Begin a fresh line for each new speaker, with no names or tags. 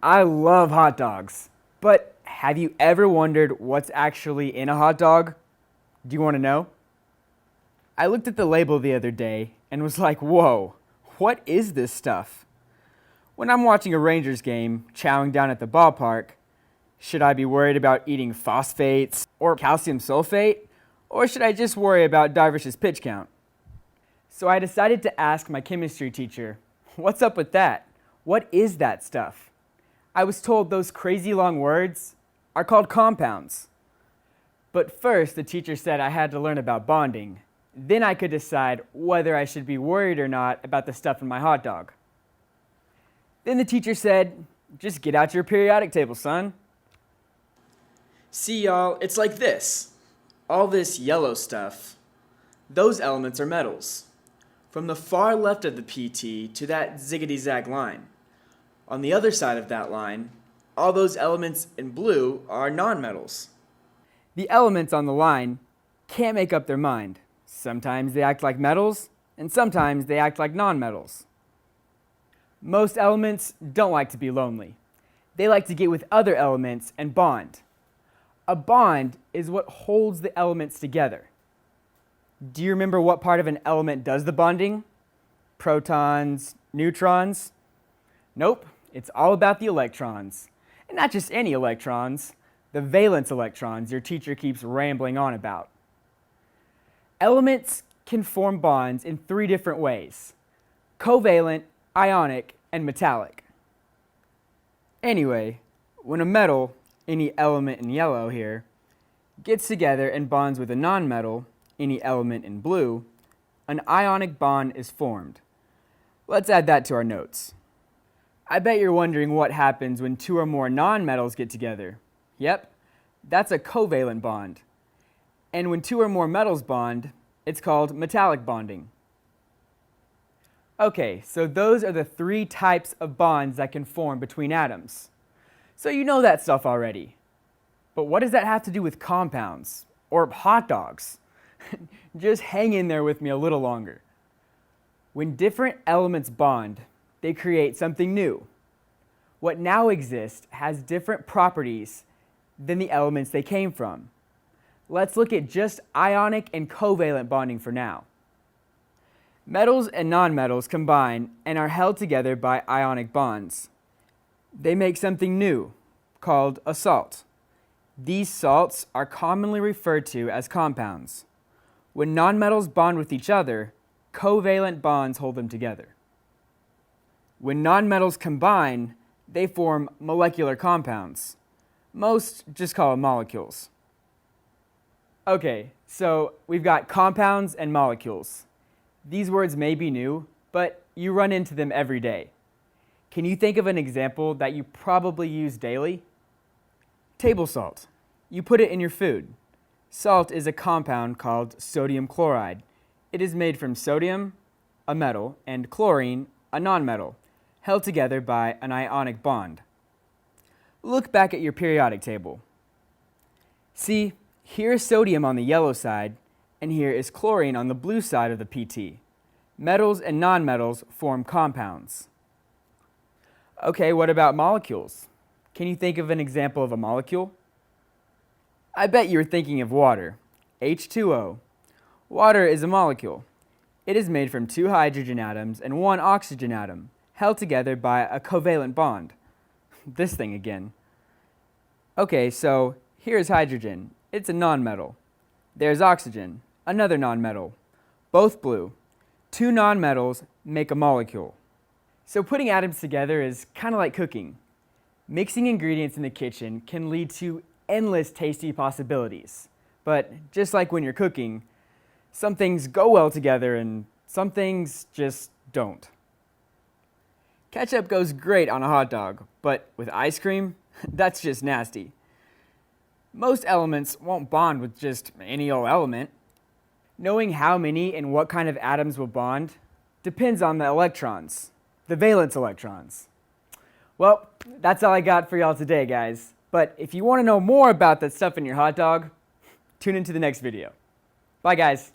I love hot dogs. But have you ever wondered what's actually in a hot dog? Do you want to know? I looked at the label the other day and was like, whoa, what is this stuff? When I'm watching a Rangers game, chowing down at the ballpark, should I be worried about eating phosphates or calcium sulfate? Or should I just worry about Darvish's pitch count? So I decided to ask my chemistry teacher, what's up with that? What is that stuff? I was told those crazy long words are called compounds. But first, the teacher said I had to learn about bonding. Then I could decide whether I should be worried or not about the stuff in my hot dog. Then the teacher said, just get out your periodic table, son.
See, y'all, it's like this. All this yellow stuff, those elements are metals. From the far left of the PT to that ziggity-zag line. On the other side of that line, all those elements in blue are nonmetals.
The elements on the line can't make up their mind. Sometimes they act like metals, and sometimes they act like nonmetals. Most elements don't like to be lonely. They like to get with other elements and bond. A bond is what holds the elements together. Do you remember what part of an element does the bonding? Protons, neutrons? Nope, it's all about the electrons. And not just any electrons, the valence electrons your teacher keeps rambling on about. Elements can form bonds in 3 different ways: covalent, ionic, and metallic. Anyway, when a metal, any element in yellow here, gets together and bonds with a nonmetal, any element in blue, an ionic bond is formed. Let's add that to our notes. I bet you're wondering what happens when 2 or more nonmetals get together. Yep, that's a covalent bond. And when 2 or more metals bond, it's called metallic bonding. Okay, so those are the 3 types of bonds that can form between atoms. So you know that stuff already. But what does that have to do with compounds or hot dogs? Just hang in there with me a little longer. When different elements bond, they create something new. What now exists has different properties than the elements they came from. Let's look at just ionic and covalent bonding for now. Metals and nonmetals combine and are held together by ionic bonds. They make something new, called a salt. These salts are commonly referred to as compounds. When nonmetals bond with each other, covalent bonds hold them together. When nonmetals combine, they form molecular compounds. Most just call them molecules. Okay, so we've got compounds and molecules. These words may be new, but you run into them every day. Can you think of an example that you probably use daily? Table salt. You put it in your food. Salt is a compound called sodium chloride. It is made from sodium, a metal, and chlorine, a nonmetal, held together by an ionic bond. Look back at your periodic table. See, here is sodium on the yellow side, and here is chlorine on the blue side of the PT. Metals and nonmetals form compounds. Okay, what about molecules? Can you think of an example of a molecule? I bet you're thinking of water, H2O. Water is a molecule. It is made from 2 hydrogen atoms and 1 oxygen atom, held together by a covalent bond. This thing again. Okay, so here's hydrogen. It's a nonmetal. There's oxygen, another nonmetal. Both blue. 2 nonmetals make a molecule. So putting atoms together is kind of like cooking. Mixing ingredients in the kitchen can lead to endless tasty possibilities. But just like when you're cooking, some things go well together and some things just don't. Ketchup goes great on a hot dog, but with ice cream, that's just nasty. Most elements won't bond with just any old element. Knowing how many and what kind of atoms will bond depends on the electrons, the valence electrons. Well, that's all I got for y'all today, guys. But if you want to know more about that stuff in your hot dog, tune into the next video. Bye, guys.